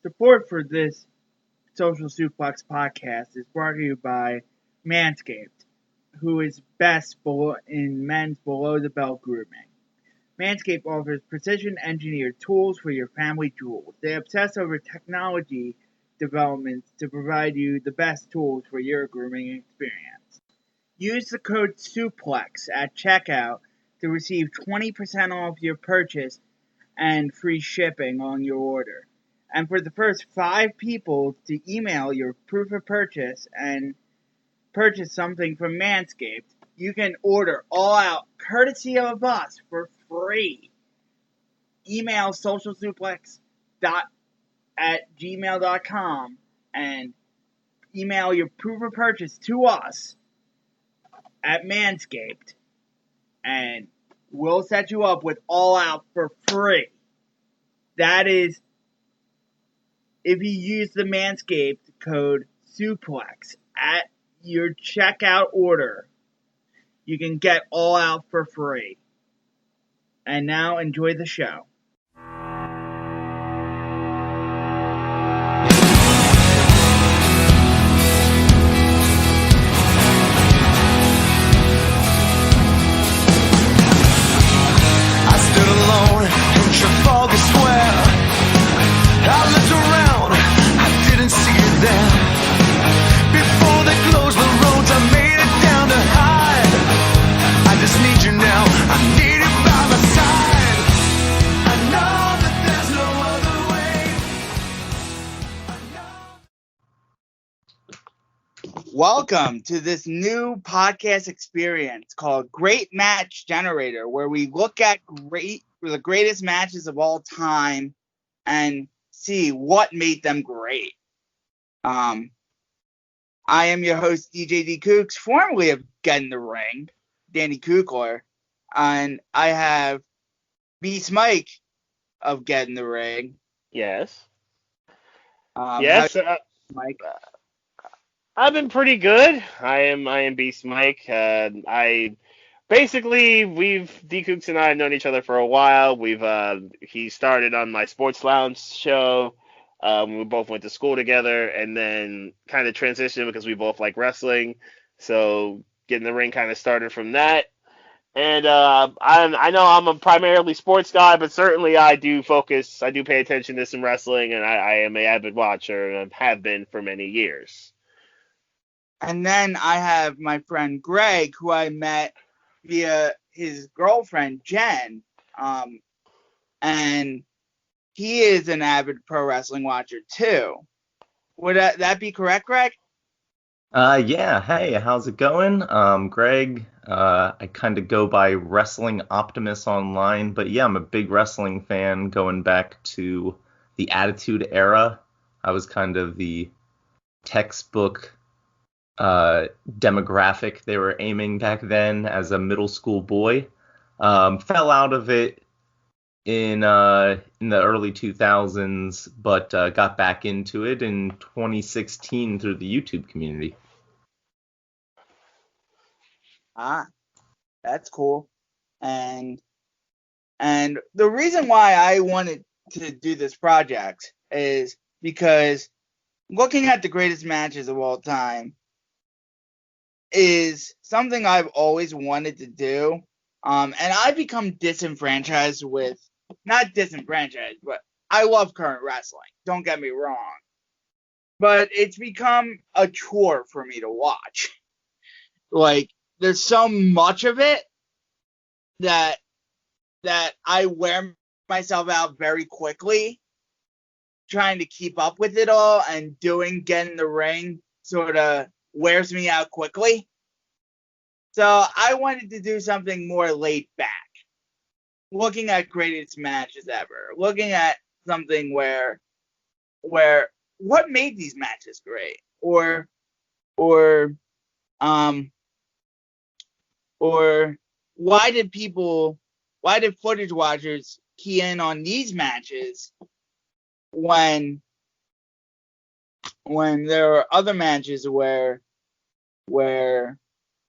Support for this Social Suplex podcast is brought to you by Manscaped, who is best in men's below-the-belt grooming. Manscaped offers precision-engineered tools for your family jewels. They obsess over technology developments to provide you the best tools for your grooming experience. Use the code SUPLEX at checkout to receive 20% off your purchase and free shipping on your order. And for the first 5 people to email your proof of purchase and purchase something from Manscaped, you can order all out courtesy of us for free. Email socialsuplex@gmail.com and email your proof of purchase to us at Manscaped, and we'll set you up with all out for free. That is, if you use the Manscaped code SUPLEX at your checkout order, you can get all out for free. And now enjoy the show. I stood alone in Trafalgar Square. I looked around, I didn't see it there. Before they closed the roads, I made it down to hide. I just need you now, I need you by my side. I know that there's no other way. Welcome to this new podcast experience called Great Match Generator, where we look at the greatest matches of all time and see what made them great. I am your host, DJ D. Kooks, formerly of Get in the Ring, Danny Kukler, and I have Beast Mike of Get in the Ring. Yes. Yes, Mike. I've been pretty good. I am Beast Mike. D Kooks and I have known each other for a while. He started on my Sports Lounge show. We both went to school together, and then kind of transitioned because we both like wrestling. So Get in the Ring kind of started from that. And I know I'm a primarily sports guy, but certainly I do pay attention to some wrestling, and I am an avid watcher and have been for many years. And then I have my friend Greg, who I met via his girlfriend, Jen. And he is an avid pro wrestling watcher, too. Would that be correct, Greg? Yeah. Hey, how's it going? Greg. I kind of go by Wrestling Optimus online, but yeah, I'm a big wrestling fan going back to the Attitude Era. I was kind of the textbook demographic they were aiming back then as a middle school boy. Fell out of it in the early 2000s, but got back into it in 2016 through the YouTube community. That's cool. And the reason why I wanted to do this project is because looking at the greatest matches of all time is something I've always wanted to do. And I've become disenfranchised with, not disenfranchised, but I love current wrestling. Don't get me wrong. But it's become a chore for me to watch. Like, there's so much of it that I wear myself out very quickly trying to keep up with it all, and Get in the Ring sort of wears me out quickly. So I wanted to do something more laid back, looking at greatest matches ever, looking at something where what made these matches great, or why did footage watchers key in on these matches when there were other matches where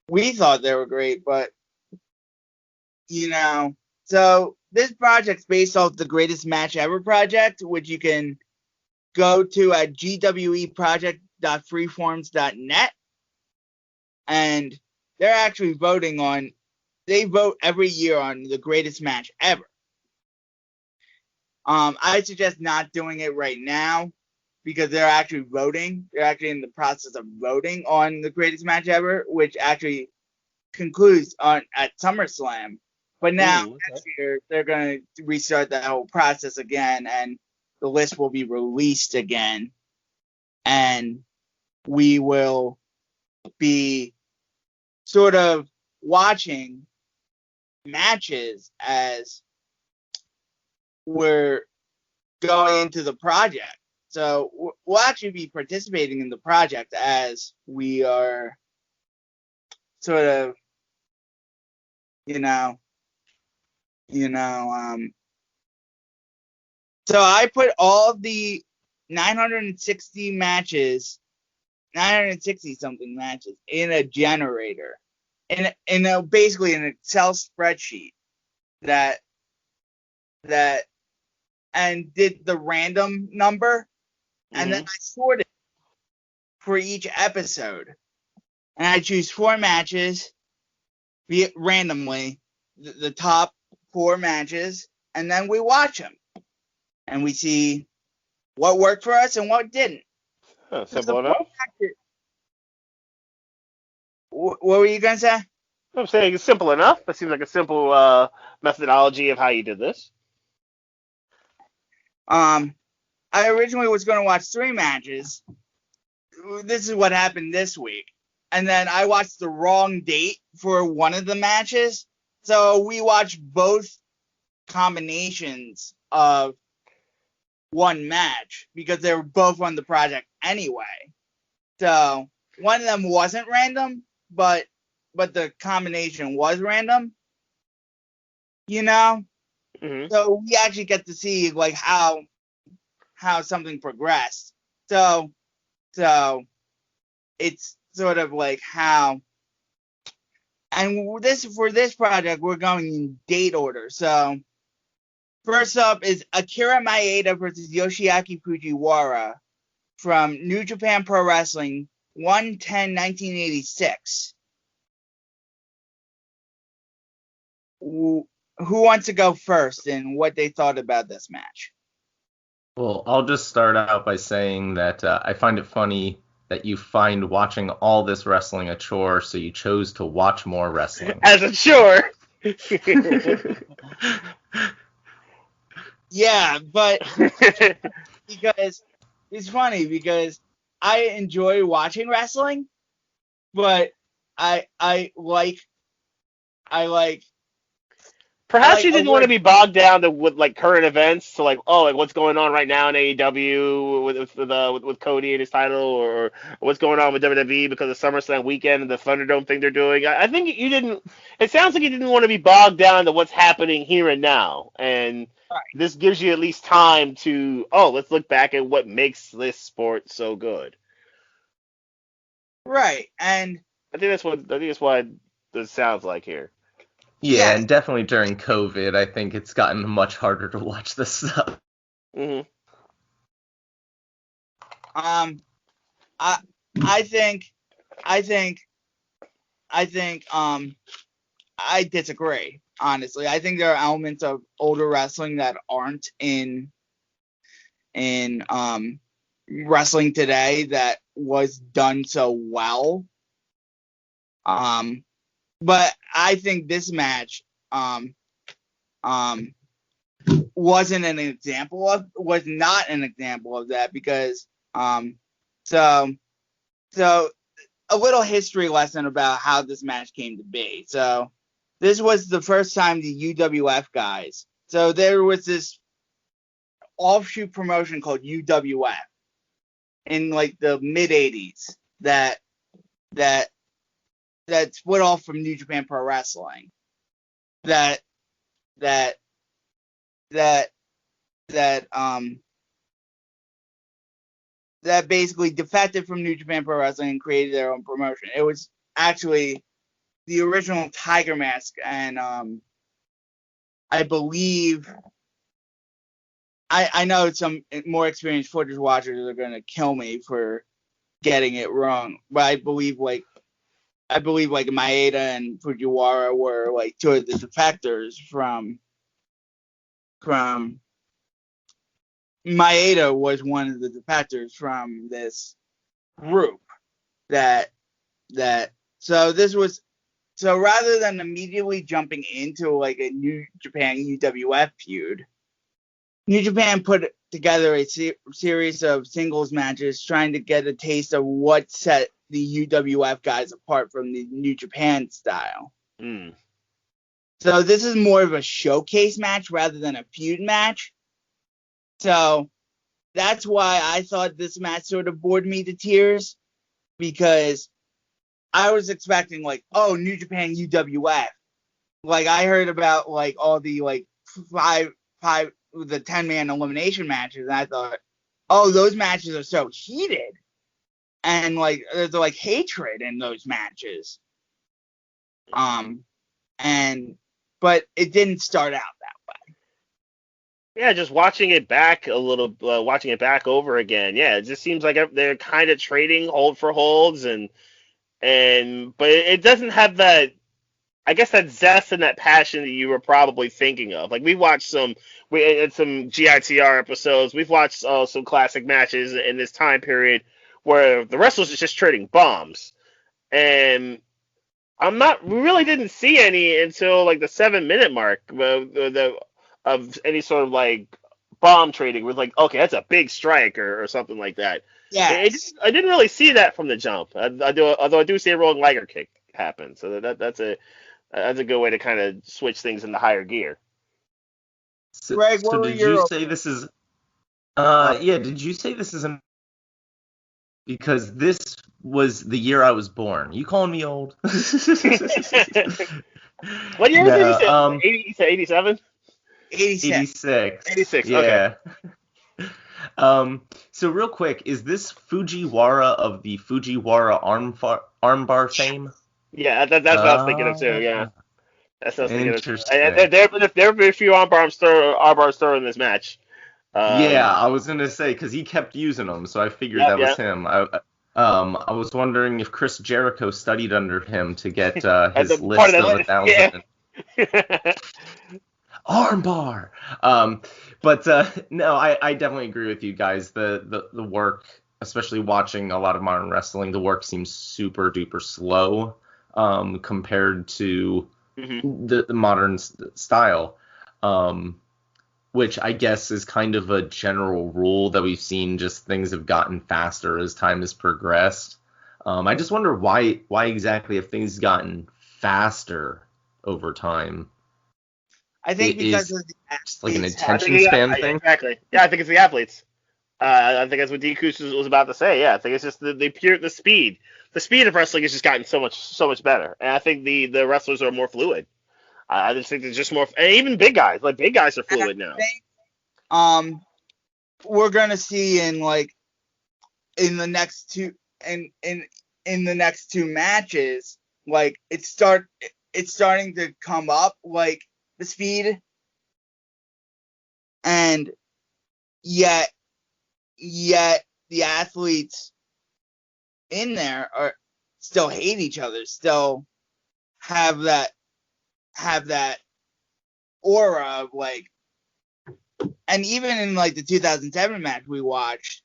we thought they were great, but so this project's based off the Greatest Match Ever project, which you can go to at gweproject.freeforms.net, and they're actually voting on. They vote every year on the greatest match ever. I suggest not doing it right now because they're actually voting. They're actually in the process of voting on the greatest match ever, which actually concludes at SummerSlam. But now, next year, they're going to restart that whole process again, and the list will be released again. And we will be sort of watching matches as we're going into the project. So we'll actually be participating in the project as we are sort of, so I put all the 960 matches, 960 something matches in a generator, in basically an Excel spreadsheet that and did the random number, and then I sorted for each episode, and I choose 4 matches, be it randomly, the top 4 matches, and then we watch them, and we see what worked for us and what didn't. Simple enough. What were you gonna say? I'm saying it's simple enough. That seems like a simple methodology of how you did this. I originally was going to watch 3 matches. This is what happened this week. And then I watched the wrong date for one of the matches. So we watched both combinations of one match because they were both on the project anyway. So one of them wasn't random, but the combination was random. So we actually get to see like how something progressed. So it's sort of like how, and for this project we're going in date order. So first up is Akira Maeda versus Yoshiaki Fujiwara from New Japan Pro Wrestling 1/10/1986. Who wants to go first and what they thought about this match? Well, I'll just start out by saying that I find it funny that you find watching all this wrestling a chore, so you chose to watch more wrestling. As a chore. Yeah, but because it's funny because I enjoy watching wrestling, but I like Perhaps you didn't want to be bogged down with like current events, so like what's going on right now in AEW with Cody and his title, or what's going on with WWE because of SummerSlam weekend and the Thunderdome thing they're doing. I think you didn't. It sounds like you didn't want to be bogged down to what's happening here and now, and this gives you at least time to let's look back at what makes this sport so good. Right, and I think that's why this sounds like here. Yeah, and definitely during COVID, I think it's gotten much harder to watch this stuff. Mm-hmm. I think I disagree. Honestly, I think there are elements of older wrestling that aren't in wrestling today that was done so well. But I think this match was not an example of that because so a little history lesson about how this match came to be. So this was the first time the UWF guys. So there was this offshoot promotion called UWF in like the mid 80s that split off from New Japan Pro Wrestling. That basically defected from New Japan Pro Wrestling and created their own promotion. It was actually the original Tiger Mask, and I believe I know some more experienced footage watchers are gonna kill me for getting it wrong, but I believe like Maeda and Fujiwara were like two of the defectors from Maeda was one of the defectors from this group that so this was so rather than immediately jumping into like a New Japan UWF feud, New Japan put together a series of singles matches trying to get a taste of what set the UWF guys apart from the New Japan style. So this is more of a showcase match rather than a feud match. So that's why I thought this match sort of bored me to tears, because I was expecting like, oh, New Japan UWF. Like I heard about like all the like five the 10-man elimination matches, and I thought, oh, those matches are so heated, and like there's like hatred in those matches. But it didn't start out that way. Yeah, just watching it back a little, watching it back over again. Yeah, it just seems like they're kind of trading hold for holds, but it doesn't have that, I guess, that zest and that passion that you were probably thinking of. Like we watched some GITR episodes. We've watched some classic matches in this time period where the wrestlers are just trading bombs, and we really didn't see any until like the 7-minute mark of any sort of like bomb trading. With like, okay, that's a big strike or something like that. Yes. I didn't really see that from the jump. Although I do see a rolling Liger kick happen, so that's a good way to kind of switch things into higher gear. So, Greg, so did you say this is? Yeah. Did you say this is because this was the year I was born? You calling me old? What year was it? You said 87? 86. 86. Yeah. Okay. So real quick, is this Fujiwara of the Fujiwara armbar fame? Yeah, that's what I was thinking of too. Yeah, that's what I was thinking of too. Interesting. There have been a few armbars thrown in this match. Yeah, I was gonna say because he kept using them, so I figured that was him. I was wondering if Chris Jericho studied under him to get his list of 1,000. Yeah. Armbar. But no, I definitely agree with you guys. The work, especially watching a lot of modern wrestling, the work seems super duper slow compared to the modern style. Which I guess is kind of a general rule that we've seen. Just things have gotten faster as time has progressed. I just wonder why exactly have things gotten faster over time? I think because of the just like an athletes attention span thing. Exactly. Yeah, I think it's the athletes. I think that's what Dekus was about to say. Yeah, I think it's just the speed. The speed of wrestling has just gotten so much better, and I think the wrestlers are more fluid. I just think there's just more, and even big guys are fluid now. We're gonna see in the next two in the next two matches, like it's starting to come up, like the speed, and yet the athletes in there are still hate each other, still have that aura of like, and even in like the 2007 match we watched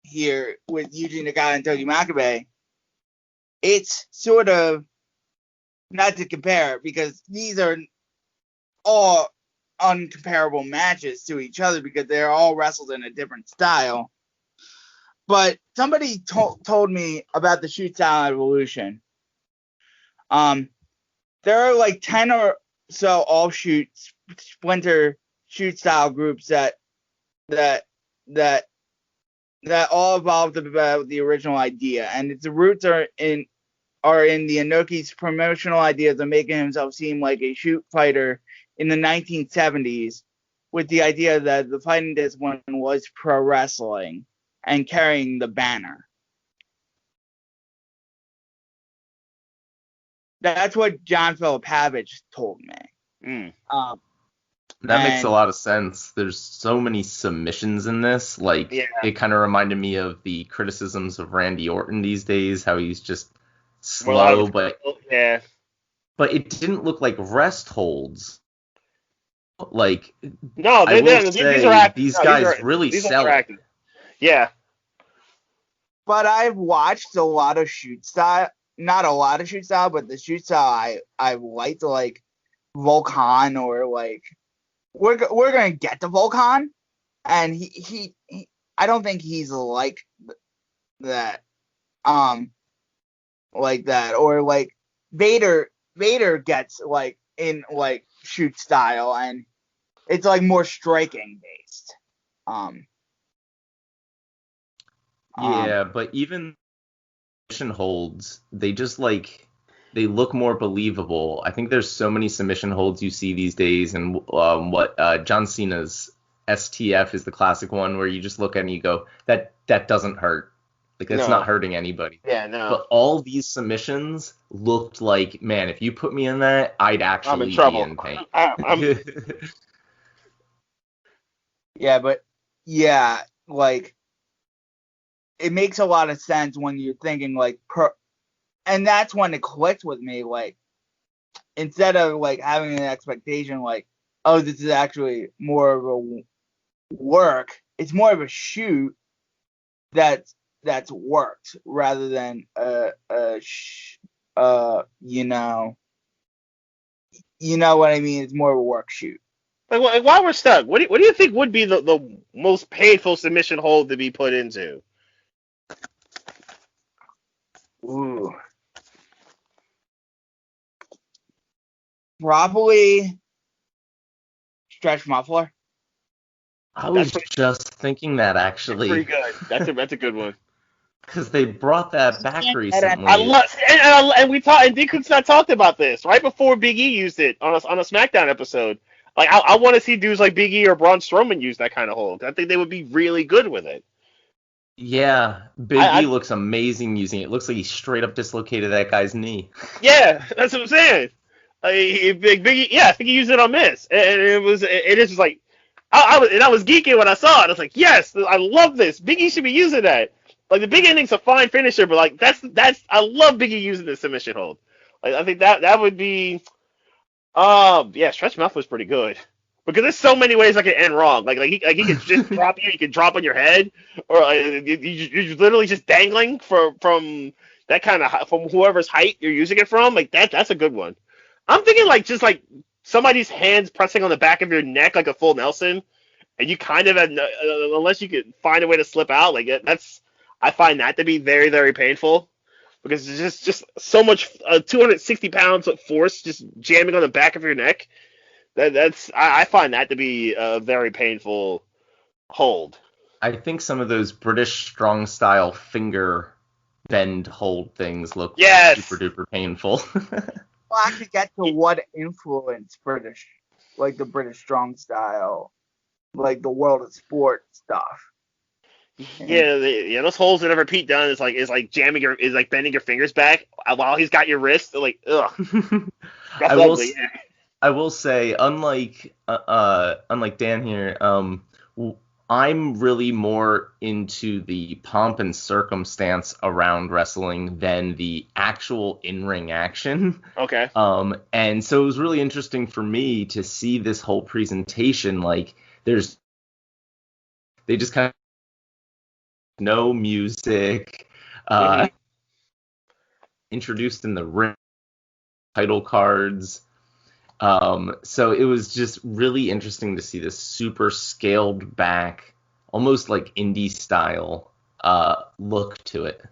here with Yuji Nagata and Togi Makabe, it's sort of, not to compare because these are all uncomparable matches to each other because they're all wrestled in a different style. But somebody told me about the shoot style evolution. There are like 10 or so offshoot splinter shoot style groups that all evolved about the original idea, and its roots are in the Inoki's promotional ideas of making himself seem like a shoot fighter in the 1970s, with the idea that the fighting discipline was pro wrestling and carrying the banner. That's what John Philip Havich told me. That makes a And lot of sense. There's so many submissions in this. Like, Yeah. it kind of reminded me of the criticisms of Randy Orton these days, how he's just Where a lot slow, of yeah. but it didn't look like rest holds. Like, No, I will these are say active. these No, guys really these sell are it. active. Yeah. but I've watched a lot of shoot style, not a lot of shoot style, but the shoot style I liked, like Volcan, or like we're gonna get to Volcan, and he I don't think he's that like that, or like Vader gets like in like shoot style, and it's like more striking based. Um, Yeah, but even submission holds, they just like they look more believable. I think there's so many submission holds you see these days, and John Cena's STF is the classic one where you just look at it and you go, that doesn't hurt. Like that's No. not hurting anybody. Yeah, no. But all these submissions looked like, man, if you put me in that, I'd I'm actually in be trouble. in pain. yeah, but yeah, like it makes a lot of sense when you're thinking like and that's when it clicked with me. Like instead of like having an expectation like, oh, this is actually more of a work, it's more of a shoot that's worked rather than you know what I mean. It's more of a work shoot. Like, while we're stuck, what do you think would be the most painful submission hold to be put into? Ooh. Probably stretch muffler. I was just thinking that Pretty actually, good. That's a good one. because they brought that back I recently. love and we talked and Deeku's not talked about this right before Big E used it on a SmackDown episode. Like I want to see dudes like Big E or Braun Strowman use that kind of hold. I think they would be really good with it. Yeah, Big E looks amazing using it. It looks like he straight up dislocated that guy's knee. Yeah, that's what I'm saying. Big E, yeah, I think he used it on Miss, and it is just like I was geeking when I saw it. I was like, yes, I love this. Big E should be using that. Like the big ending's a fine finisher, but like that's I love Big E using the submission hold. Like I think that would be yeah, stretch mouth was pretty good. Because there's so many ways I can end wrong. Like he could just drop you, he could drop on your head, or you're literally just dangling from that kind of from whoever's height you're using it from. Like that's a good one. I'm thinking like just like somebody's hands pressing on the back of your neck like a full Nelson, and you kind of unless you could find a way to slip out. Like that's I find that to be very very painful because it's just so much 260 pounds of force just jamming on the back of your neck. I find that to be a very painful hold. I think some of those British strong style finger bend hold things look super duper painful. Well, I could get to what influenced British, like the British strong style, like the world of sport stuff. Yeah, those holds whenever Pete done is like jamming is like bending your fingers back while he's got your wrist. Like, ugh. That's ugly. I will say, unlike Dan here, I'm really more into the pomp and circumstance around wrestling than the actual in-ring action. Okay. And so it was really interesting for me to see this whole presentation. Like, they just kind of no music, introduced in the ring, title cards. So it was just really interesting to see this super scaled back, almost like indie style look to it.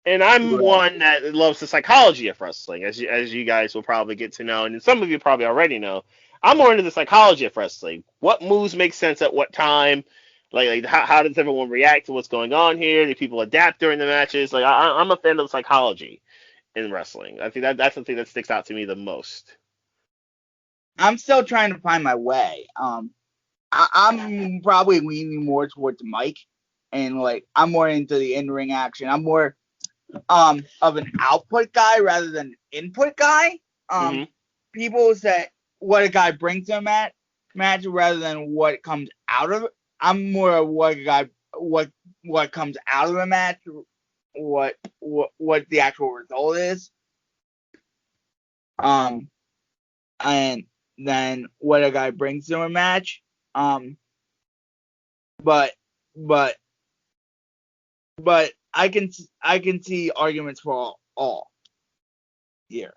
And I'm one that loves the psychology of wrestling, as you guys will probably get to know, and some of you probably already know. I'm more into the psychology of wrestling. What moves make sense at what time? Like how does everyone react to what's going on here? Do people adapt during the matches? Like I'm a fan of the psychology in wrestling. I think that's the thing that sticks out to me the most. I'm still trying to find my way. I'm probably leaning more towards Mike, and like I'm more into the in-ring action. I'm more of an output guy rather than an input guy. People say a guy brings to a match rather than what comes out of it. I'm more of what comes out of the match, what the actual result is. And then what a guy brings to a match. But I can see arguments for all here.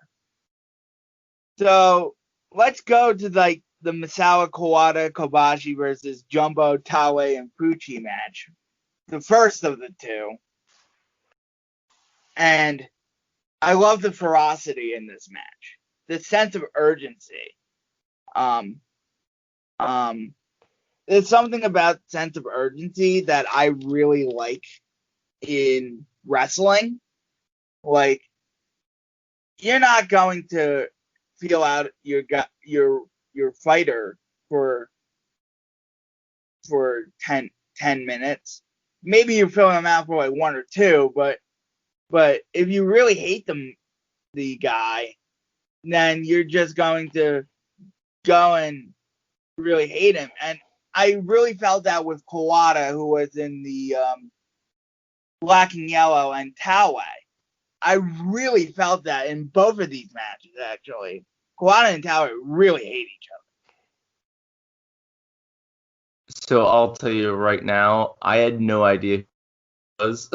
So let's go to like the Misawa, Kawada, Kobashi versus Jumbo, Taue, and Fuchi match. The first of the two. And I love the ferocity in this match. The sense of urgency. There's something about sense of urgency that I really like in wrestling. Like, you're not going to feel out your fighter for 10 minutes. Maybe you're filling them out for like 1 or 2, but if you really hate the guy, then you're just going to go and really hate him. And I really felt that with Kawada, who was in the black and yellow, and Taue. I really felt that in both of these matches, actually. Kawada and Taue really hate each other. So I'll tell you right now, I had no idea who it was.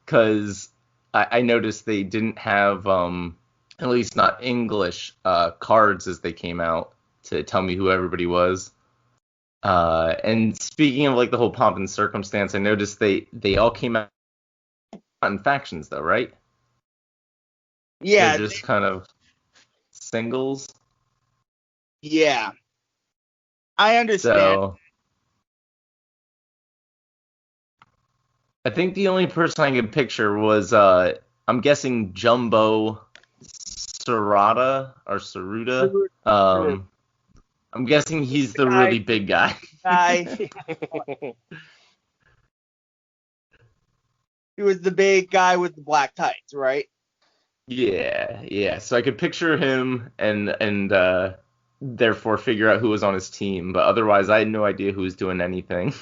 Because I noticed they didn't have, at least not English, cards as they came out to tell me who everybody was. And speaking of like the whole pomp and circumstance, I noticed they all came out in factions though, right? Yeah. They're just kind of singles. Yeah. I understand. So I think the only person I could picture was I'm guessing Jumbo Tsuruta. I'm guessing he's the really big guy. He was the big guy with the black tights, right? Yeah. So I could picture him and therefore figure out who was on his team, but otherwise I had no idea who was doing anything.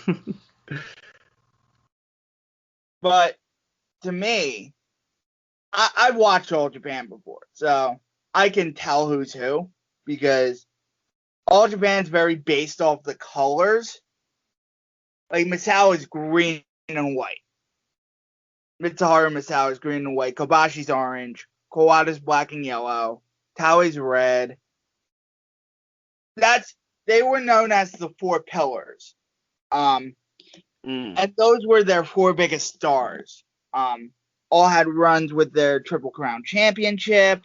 But to me, I've watched All Japan before, so I can tell who's who, because All Japan's very based off the colors. Like, Misawa is green and white. Mitsiharu Misawa is green and white. Kobashi's orange. Kawada's black and yellow. Taue's red. They were known as the 4 pillars. And those were their 4 biggest stars. All had runs with their Triple Crown Championship.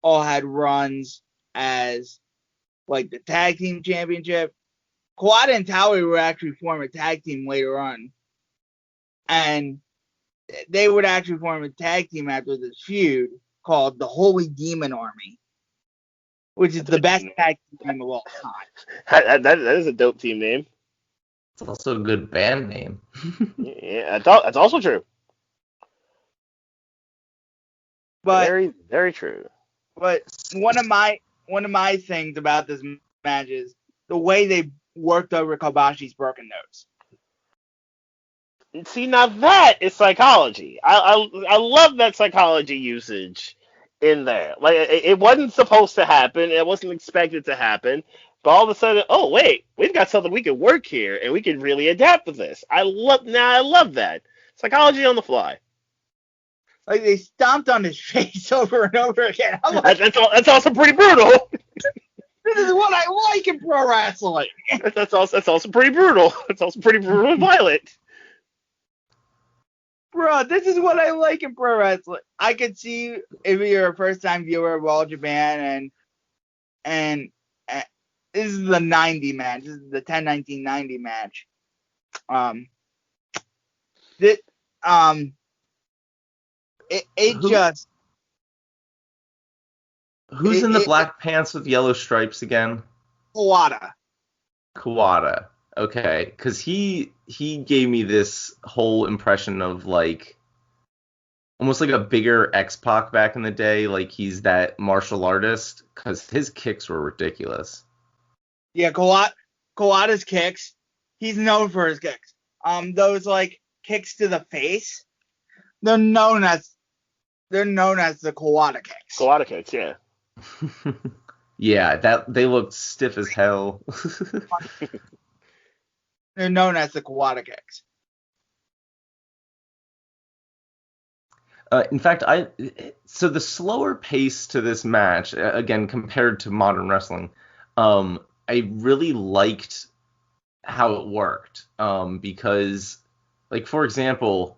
All had runs as like the tag team championship. Kawada and Taue would actually form a tag team later on. And they would actually form a tag team after this feud called the Holy Demon Army, which is the best tag team of all time. That is a dope team name. It's also a good band name. Yeah, that's also true. But very, very true. But one of my things about this match is the way they worked over Kobashi's broken nose. See, now that is psychology. I love that psychology usage in there. Like, it wasn't supposed to happen. It wasn't expected to happen. But all of a sudden, oh wait, we've got something we can work here, and we can really adapt with this. I love that psychology on the fly. Like, they stomped on his face over and over again. I'm like, that's also pretty brutal. This is what I like in pro wrestling. That's also pretty brutal. It's also pretty brutal and violent. Bro, this is what I like in pro wrestling. I could see if you're a first-time viewer of All Japan and this is the 90 match. This is the 10-19-90 match. Who's in the black pants with yellow stripes again? Kawada. Okay, because he gave me this whole impression of like almost like a bigger X-Pac back in the day, like he's that martial artist, because his kicks were ridiculous. Yeah, Kawada's kicks. He's known for his kicks. Those like kicks to the face. They're known as the Kawada kicks. Kawada kicks, yeah. Yeah, that they looked stiff as hell. They're known as the Kawada kicks. In fact, so the slower pace to this match, again compared to modern wrestling, I really liked how it worked. Because, like for example,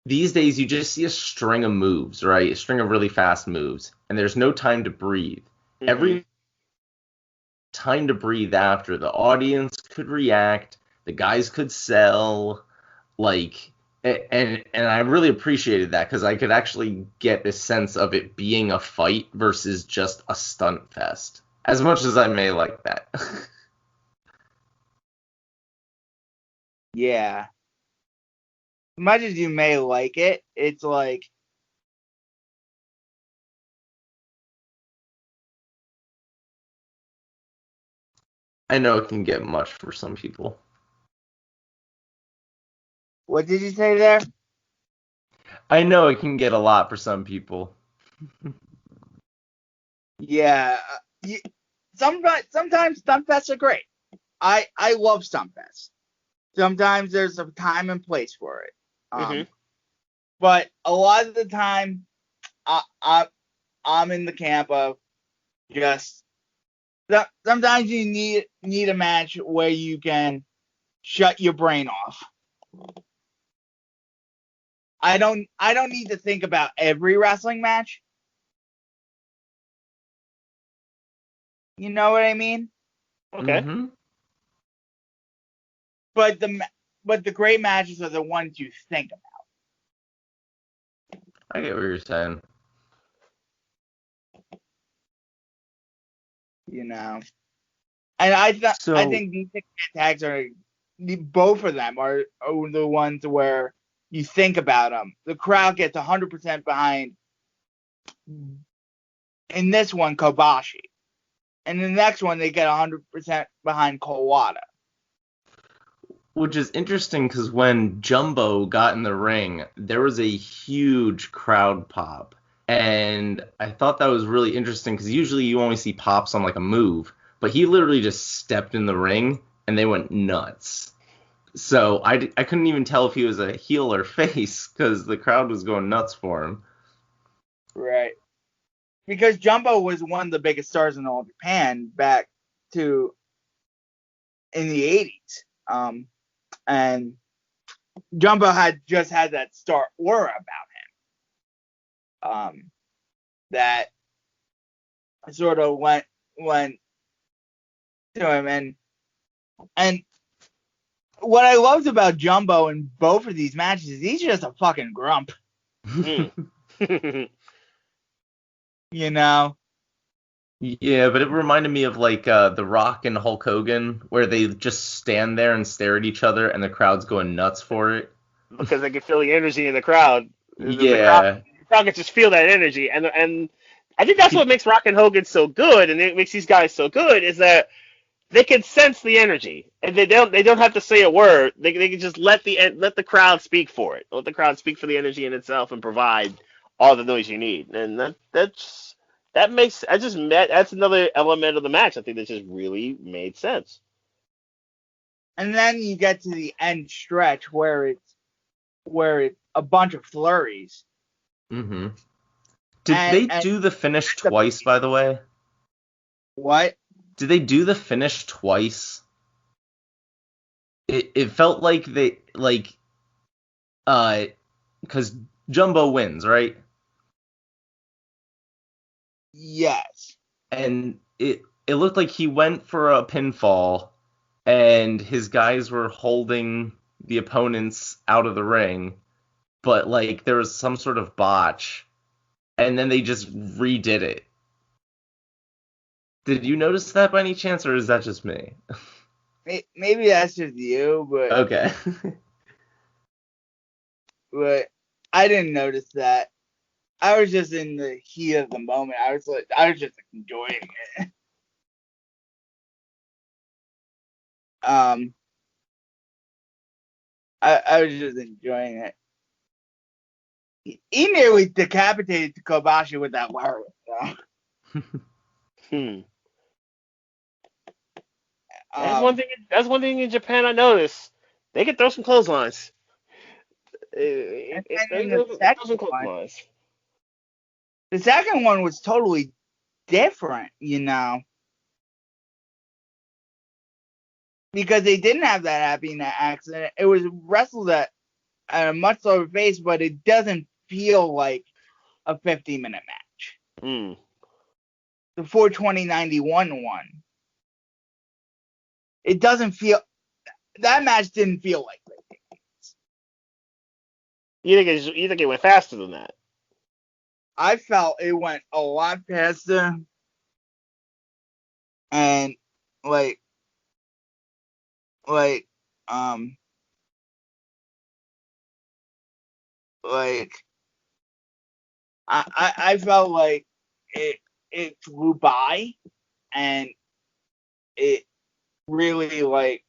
these days you just see a string of moves, right? A string of really fast moves, and there's no time to breathe. Mm-hmm. Every time to breathe after, the audience could react, the guys could sell, like. And I really appreciated that because I could actually get a sense of it being a fight versus just a stunt fest. As much as I may like that. Yeah. As much as you may like it, it's like I know it can get much for some people. What did you say there? I know it can get a lot for some people. Yeah. Sometimes stunt fests are great. I love stunt fests. Sometimes there's a time and place for it. But a lot of the time, I'm in the camp of just sometimes you need a match where you can shut your brain off. I don't need to think about every wrestling match. You know what I mean? Okay. Mm-hmm. But the great matches are the ones you think about. I get what you're saying. You know, and I think these tags are both of them are the ones where you think about them. The crowd gets 100% behind. In this one, Kobashi, and the next one they get 100% behind Kawada. Which is interesting because when Jumbo got in the ring, there was a huge crowd pop. And I thought that was really interesting because usually you only see pops on like a move. But he literally just stepped in the ring and they went nuts. So I couldn't even tell if he was a heel or face because the crowd was going nuts for him. Right. Because Jumbo was one of the biggest stars in all of Japan back to in the 80s. And Jumbo had just had that star aura about him. That sort of went to him, and what I loved about Jumbo in both of these matches is he's just a fucking grump. You know? Yeah, but it reminded me of like The Rock and Hulk Hogan, where they just stand there and stare at each other, and the crowd's going nuts for it. Because they can feel the energy in the crowd. Yeah. The crowd can just feel that energy, and I think that's what makes Rock and Hogan so good, and it makes these guys so good, is that they can sense the energy, and they don't have to say a word. They can just let the crowd speak for it. Let the crowd speak for the energy in itself and provide all the noise you need, and that's another element of the match. I think that just really made sense. And then you get to the end stretch where it's a bunch of flurries. Mm-hmm. Did they do the finish twice, by the way? What? Did they do the finish twice? It felt like they because Jumbo wins, right? Yes. And it looked like he went for a pinfall, and his guys were holding the opponents out of the ring, but like there was some sort of botch, and then they just redid it. Did you notice that by any chance, or is that just me? Maybe that's just you, but Okay. but I didn't notice that. I was just in the heat of the moment. I was just enjoying it. I was just enjoying it. He nearly decapitated Kobashi with that wire whip, though. That's one thing. That's one thing in Japan I noticed. They can throw some clotheslines. And They then can throw some clotheslines. the second one was totally different, because they didn't have that happy accident. It was wrestled at a much slower pace, but it doesn't feel like a 50-minute match. The 420-91 one, it doesn't feel. That match didn't feel like 50 minutes. You think it went faster than that? I felt it went a lot faster, and like I felt like it flew by, and it really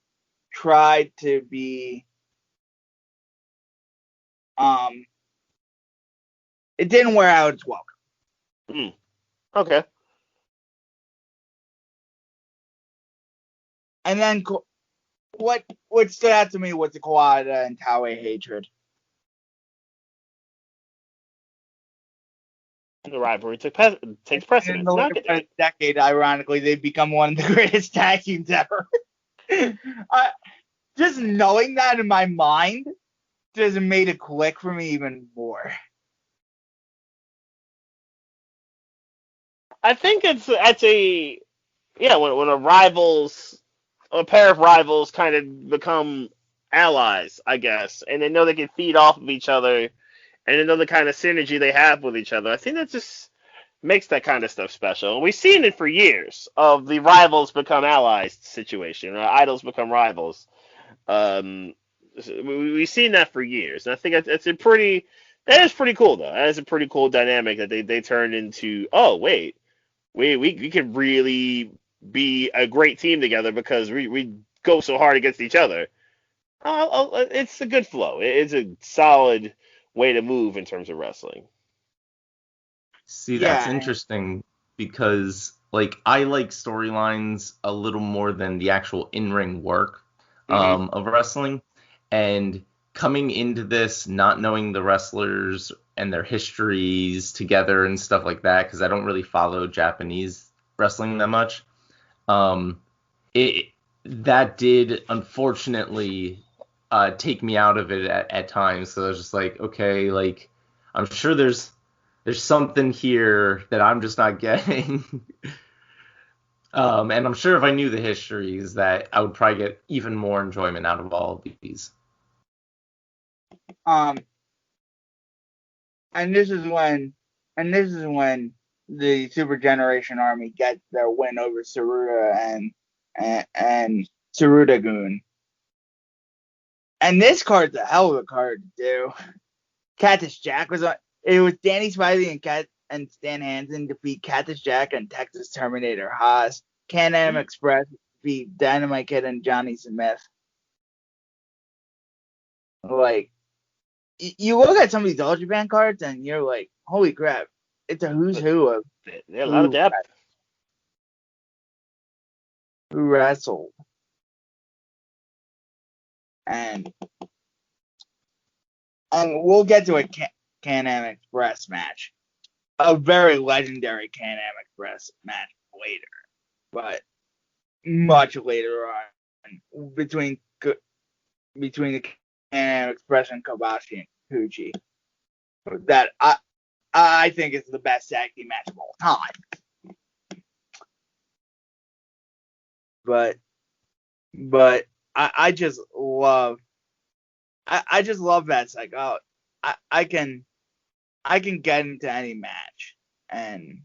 tried to be it didn't wear out its welcome. Okay. And then what stood out to me was the Kawada and Taue hatred. The rivalry takes precedence. In the later decade, ironically, they've become one of the greatest tag teams ever. Just knowing that in my mind just made it click for me even more. I think it's when a pair of rivals kind of become allies, I guess, and they know they can feed off of each other, and they know the kind of synergy they have with each other. I think that just makes that kind of stuff special. And we've seen it for years of the rivals become allies situation, or idols become rivals. We've seen that for years, and I think that is pretty cool though. That is a pretty cool dynamic that they turned into. Oh wait, we could really be a great team together because we go so hard against each other. It's a good flow. It's a solid way to move in terms of wrestling. See, that's interesting because I like storylines a little more than the actual in-ring work of wrestling. And coming into this, not knowing the wrestlers and their histories together and stuff like that, because I don't really follow Japanese wrestling that much, that did unfortunately take me out of it at times. So I was just like, okay, I'm sure there's something here that I'm just not getting. And I'm sure if I knew the histories that I would probably get even more enjoyment out of all of these. And this is when the Super Generation Army gets their win over Tsuruta and Tsuruta-gun. And this card's a hell of a card to do. Cactus Jack was on. It was Danny Smiley and Stan Hansen defeat Cactus Jack and Texas Terminator Haas. Can-Am Express beat Dynamite Kid and Johnny Smith. You look at some of these All Japan cards and you're like, holy crap, it's a who's who of a lot of depth. Who wrestled. And we'll get to a Can-Am Express match. A very legendary Can-Am Express match later. But much later on, between the Can-Am Express and Kobashi and Fuchi, that I think is the best tag team match of all time. But I just love that. It's like, oh, I can get into any match and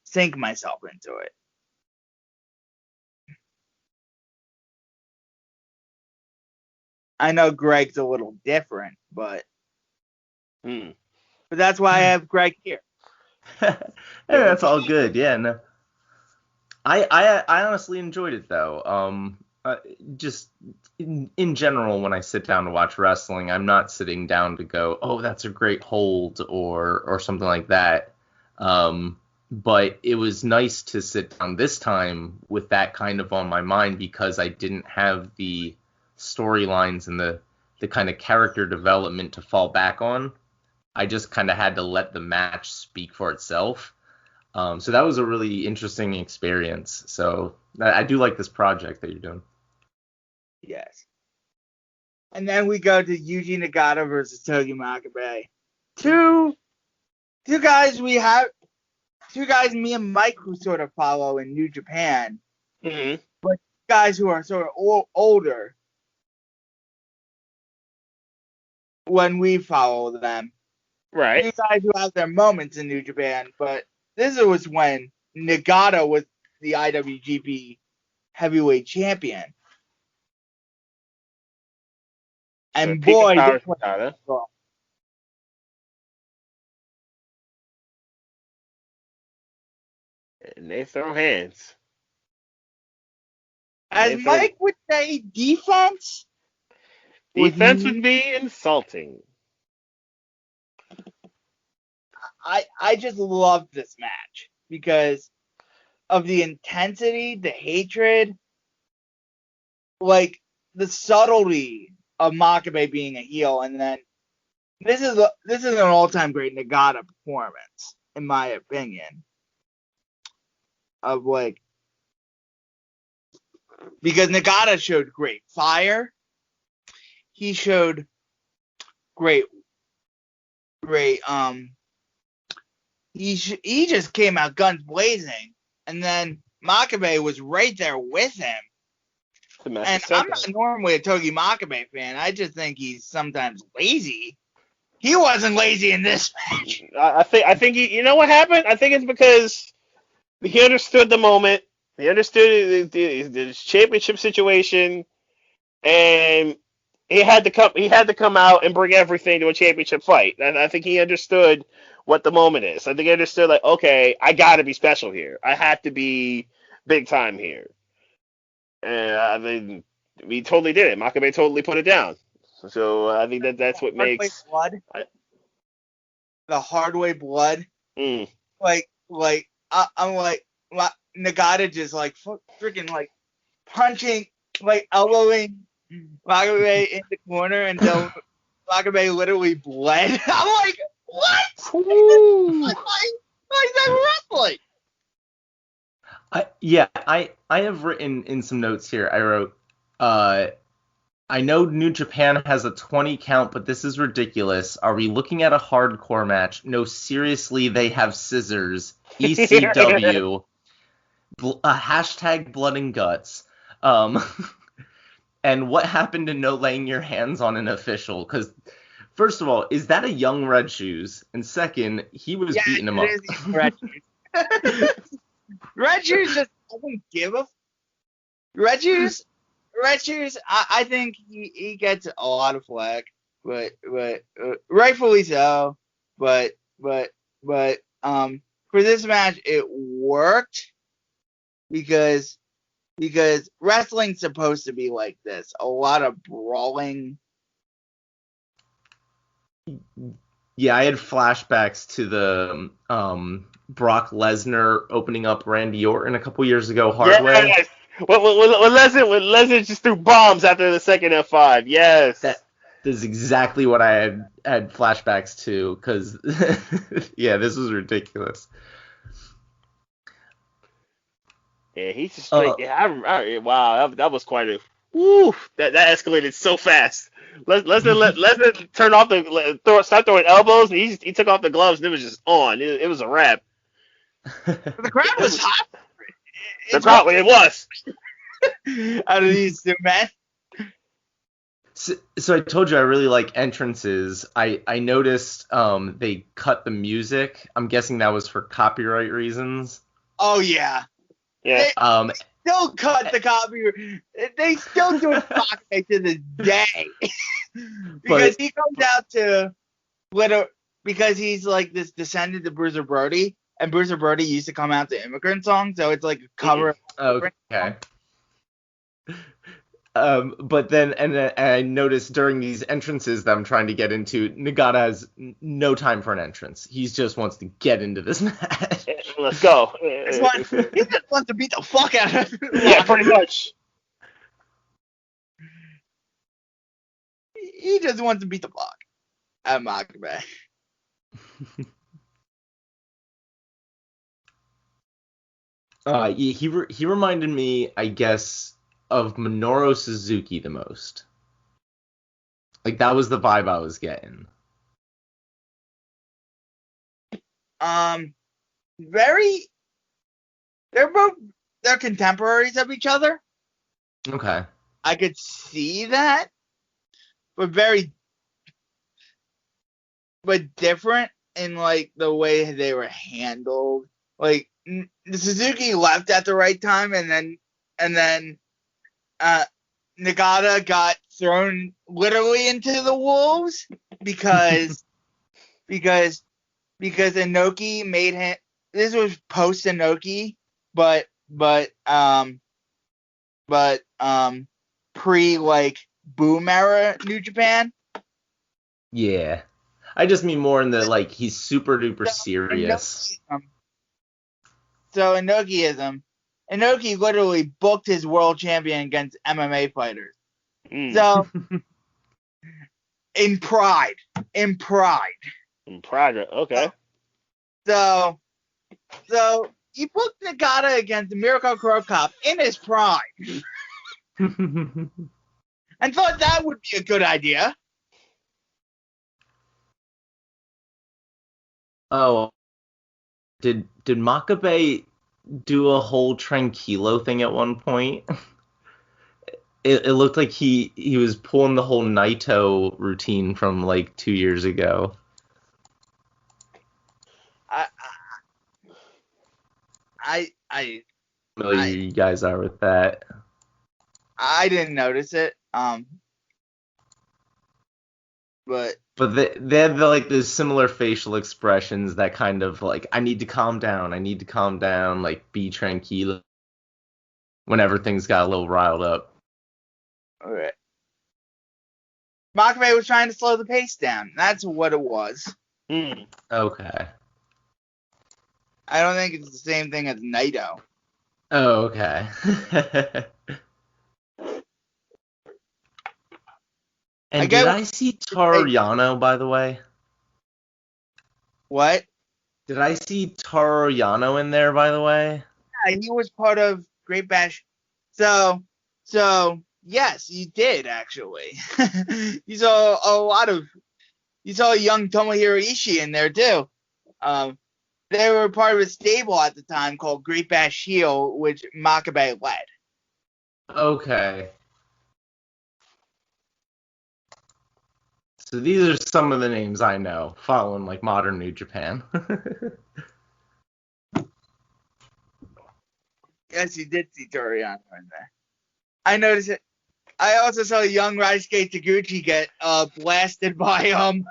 sink myself into it. I know Greg's a little different, but that's why I have Greg here. Yeah, that's all good. Yeah, no. I honestly enjoyed it though. Just in general, when I sit down to watch wrestling, I'm not sitting down to go, "Oh, that's a great hold," or something like that. But it was nice to sit down this time with that kind of on my mind because I didn't have the storylines and the kind of character development to fall back on. I just kind of had to let the match speak for itself. So that was a really interesting experience. So I do like this project that you're doing. Yes. And then we go to Yuji Nagata versus Togi Makabe. Two guys me and Mike who sort of follow in New Japan. Mm-hmm. But guys who are sort of older when we follow them. Right. Two guys who have their moments in New Japan, but this was when Nagata was the IWGP heavyweight champion. And so boy, this was cool. And they throw hands. As Mike would say, defense would be insulting. I just loved this match because of the intensity, the hatred, like the subtlety of Makabe being a heel, and then this is an all-time great Nagata performance, in my opinion. Of like, because Nagata showed great fire, he showed great. He just came out guns blazing, and then Makabe was right there with him. And I'm not normally a Togi Makabe fan. I just think he's sometimes lazy. He wasn't lazy in this match. I think you know what happened? I think it's because he understood the moment. He understood the championship situation, and he had to come out and bring everything to a championship fight. And I think he understood what the moment is. I think he understood, like, okay, I got to be special here. I have to be big time here. And I mean, we totally did it. Makabe totally put it down. So I think that's what makes the hard way blood. Mm. I'm like Nagata just like freaking like punching, like elbowing Makabe in the corner until Makabe literally bled. I'm like, what? Why is that wrestling? I have written in some notes here. I wrote, I know New Japan has a 20 count, but this is ridiculous. Are we looking at a hardcore match? No, seriously, they have scissors. ECW. Hashtag blood and guts. And what happened to no laying your hands on an official? Because, first of all, is that a young Red Shoes? And second, he was beating him up. Red Shoes. Red Shoes just doesn't give a. Red Shoes, I think he gets a lot of flack, but rightfully so. But for this match, it worked because wrestling's supposed to be like this. A lot of brawling. Yeah, I had flashbacks to the Brock Lesnar opening up Randy Orton a couple years ago. Hard way. Yes. When Lesnar just threw bombs after the second F5. Yes. That is exactly what I had flashbacks to, because, yeah, this was ridiculous. Yeah, he's just straight. Wow, that was quite a. Woo! That escalated so fast. Lesnar turned off start throwing elbows, and he took off the gloves, and it was just on. It was a wrap. The crowd was hot. It was. Out of these two men. So I told you I really like entrances. I noticed they cut the music. I'm guessing that was for copyright reasons. Oh yeah. Yeah. still cut the copy. They still do it to this day. Because he comes out to because he's like this descendant of Bruiser Brody, and Bruiser Brody used to come out to Immigrant Song, so it's like a cover. Okay. But then, and I noticed during these entrances that I'm trying to get into, Nagata has no time for an entrance. He just wants to get into this match. Let's go. He just wants to beat the fuck out of it. Yeah, pretty much. He just wants to beat the fuck out of Makabe. He reminded me, I guess, of Minoru Suzuki the most. Like, that was the vibe I was getting. They're contemporaries of each other. Okay. I could see that, but different in like the way they were handled. Like Suzuki left at the right time, and then Nagata got thrown literally into the wolves because Inoki made him. This was post Inoki, but pre like Boom era New Japan. Yeah. I just mean more in the, like, he's super duper serious. So Inokiism. Inoki literally booked his world champion against MMA fighters. So in pride. Okay. So he booked Nagata against Miracle Crow Cop in his pride. And thought that would be a good idea. Oh, did Makabe do a whole Tranquilo thing at one point? It looked like he was pulling the whole Naito routine from like 2 years ago. Familiar you guys are with that. I didn't notice it. But they have like those similar facial expressions that kind of like, I need to calm down, like be tranquilo whenever things got a little riled up. Okay. Makabe was trying to slow the pace down. That's what it was. Okay. I don't think it's the same thing as Naito. Oh, okay. And did I see Toru Yano, by the way? What? Did I see Toru Yano in there, by the way? Yeah, he was part of Great Bash. So yes, you did actually. You saw young Tomohiro Ishii in there too. They were part of a stable at the time called Great Bash Heel, which Makabe led. Okay. So these are some of the names I know following like modern New Japan. Yes, you did see Toru Yano in there. I noticed it. I also saw young Raisuke Taguchi get blasted by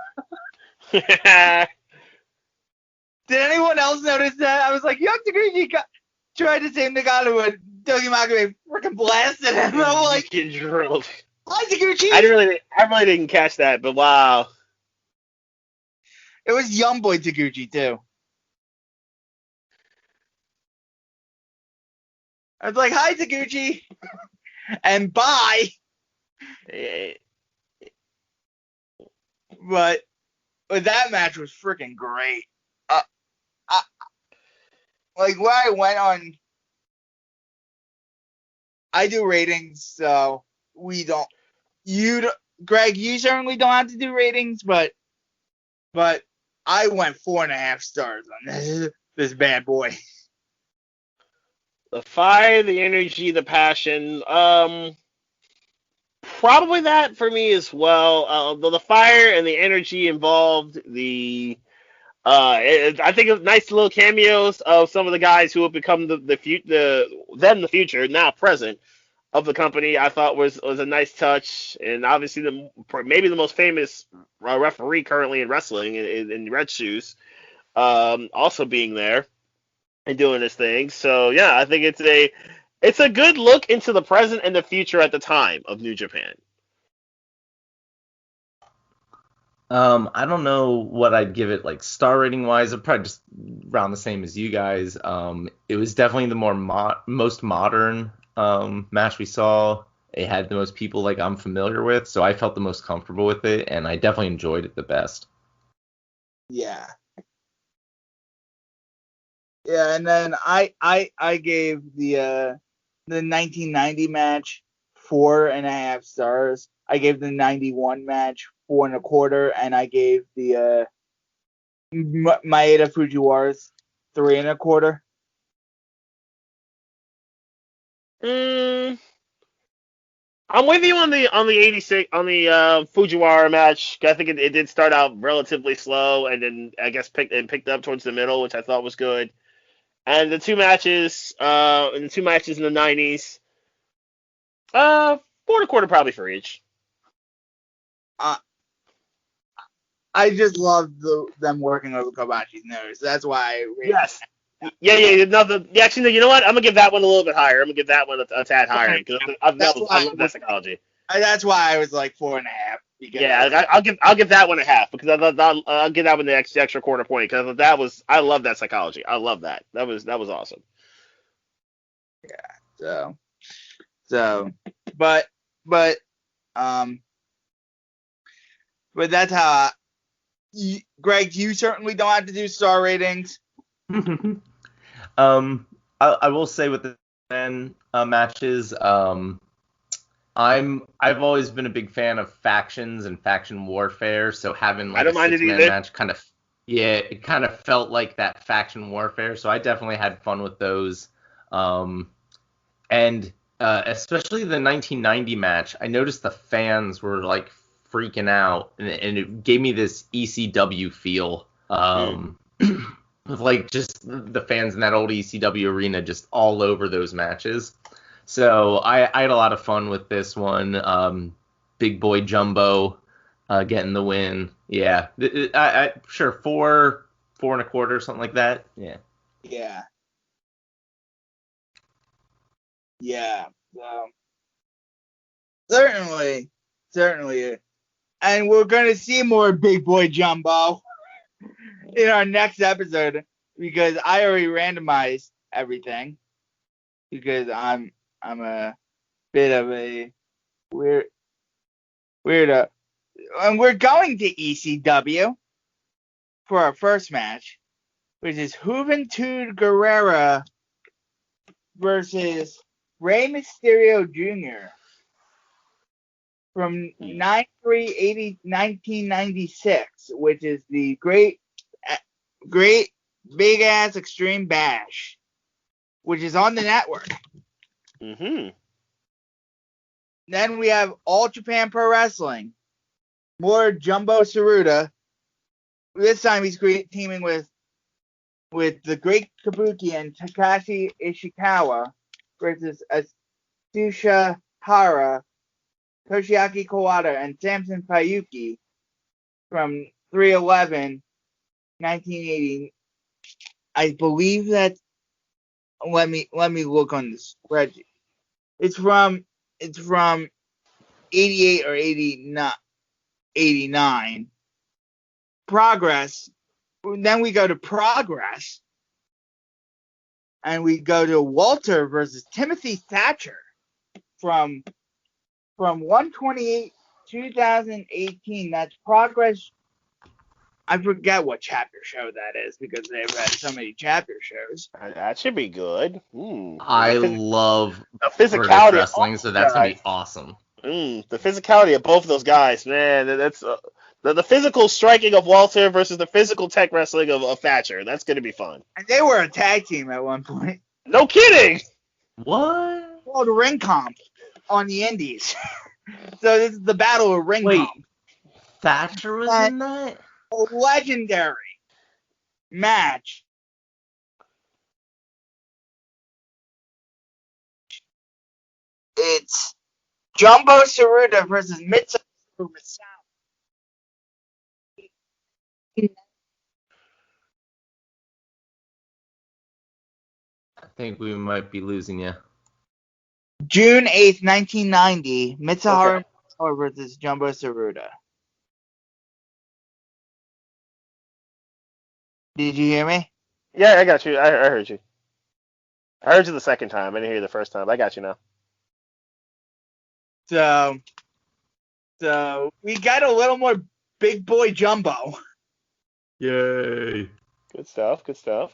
Did anyone else notice that? I was like, young Taguchi tried to save Nagata when Togi Makabe freaking blasted him. I'm like, get drilled. Hi Taguchi. I really didn't catch that, but wow. It was young boy Taguchi too. I was like, hi Taguchi, and bye. But that match was freaking great. Like where I went on, I do ratings, so we don't. Greg, you certainly don't have to do ratings, but I went 4.5 stars on this bad boy. The fire, the energy, the passion. Probably that for me as well. The fire and the energy involved the I think it's nice little cameos of some of the guys who have become the future, now present of the company. I thought was a nice touch, and obviously maybe the most famous referee currently in wrestling in red shoes, also being there and doing his thing. So yeah, I think it's a good look into the present and the future at the time of New Japan. I don't know what I'd give it like star rating wise. I'd probably just around the same as you guys. It was definitely the most modern match we saw. It had the most people like I'm familiar with, so I felt the most comfortable with it, and I definitely enjoyed it the best. Yeah. Yeah, and then I gave the 1990 match 4.5 stars. I gave the 91 match 4.25, and I gave the Maeda Fujiwara's 3.25. I'm with you on the 86 on the Fujiwara match. I think it did start out relatively slow, and then I guess picked up towards the middle, which I thought was good. And the two matches, in the 90s, 4.25 probably for each. I just love them working over Kobashi's nose. That's why. Yes. Yeah. Actually, no, you know what? I'm gonna give that one a little bit higher. I'm gonna give that one a tad higher because I love that psychology. That's why I was like 4.5. Yeah, I'll give that one a half because I'll give that one the extra quarter point because I love that psychology. I love that. That was awesome. Yeah. But that's how. Greg, you certainly don't have to do star ratings. I will say with the men matches, I've always been a big fan of factions and faction warfare, so having like a 6-man match it kind of felt like that faction warfare, so I definitely had fun with those. And especially the 1990 match, I noticed the fans were like freaking out, and it gave me this ECW feel. With like just the fans in that old ECW arena just all over those matches. So I had a lot of fun with this one. Big Boy Jumbo getting the win. Yeah, I sure 4.25, something like that. Yeah. Certainly, and we're gonna see more Big Boy Jumbo in our next episode because I already randomized everything because I'm a bit of a weirdo. And we're going to ECW for our first match, which is Juventud Guerrera versus Rey Mysterio Jr. from 9/3/1996, which is the great big ass Extreme Bash, which is on the network. Then we have All Japan Pro Wrestling. More Jumbo Tsuruta. This time he's teaming with the Great Kabuki and Takashi Ishikawa versus Asusha Hara, Toshiaki Kawada, and Samson Fayuki from 3/11/1980. I believe that. Let me look on the spreadsheet. It's from 88 or 89. Progress. Then we go to Progress, and we go to Walter versus Timothy Thatcher from 1/28/2018. That's Progress. I forget what chapter show that is because they've had so many chapter shows. That should be good. I love the physicality British wrestling, so that's gonna be awesome. The physicality of both of those guys, man. That's the physical striking of Walter versus the physical tech wrestling of Thatcher. That's gonna be fun. And they were a tag team at one point. No kidding. What? Called Ring Comp on the Indies. So this is the Battle of Ring Comp. Thatcher was in that? Legendary. match. It's Jumbo Tsuruta versus Mitsiharu. I think we might be losing you. June 8th, 1990. Mitsiharu Okay. versus Jumbo Tsuruta. Did you hear me? Yeah, I got you. I heard you. I heard you the second time. I didn't hear you the first time. I got you now. So we got a little more big boy Jumbo. Yay. Good stuff. Good stuff.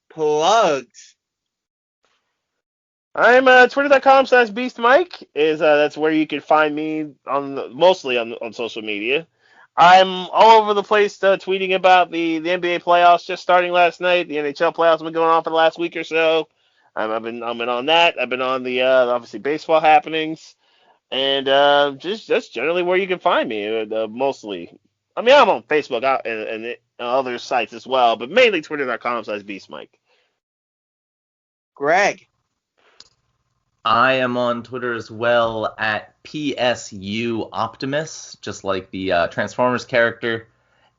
Plugs. I'm twitter.com/beastmike is that's where you can find me mostly on social media. I'm all over the place tweeting about the NBA playoffs just starting last night. The NHL playoffs have been going on for the last week or so. I've been on that. I've been on the obviously baseball happenings and just generally where you can find me mostly. I mean, I'm on Facebook and other sites as well, but mainly twitter.com/beastmike. Greg. I am on Twitter as well at PSU Optimus, just like the Transformers character.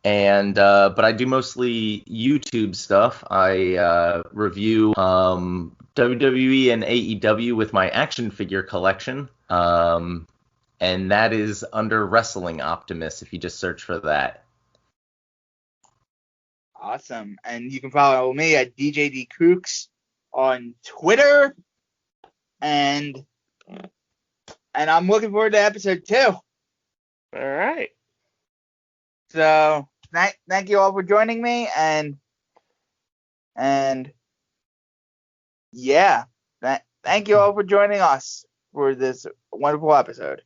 And but I do mostly YouTube stuff. I review WWE and AEW with my action figure collection. And that is under Wrestling Optimus if you just search for that. Awesome. And you can follow me at DJD Kooks on Twitter. And I'm looking forward to episode 2. All right. So thank you all for joining me, and yeah, thank you all for joining us for this wonderful episode.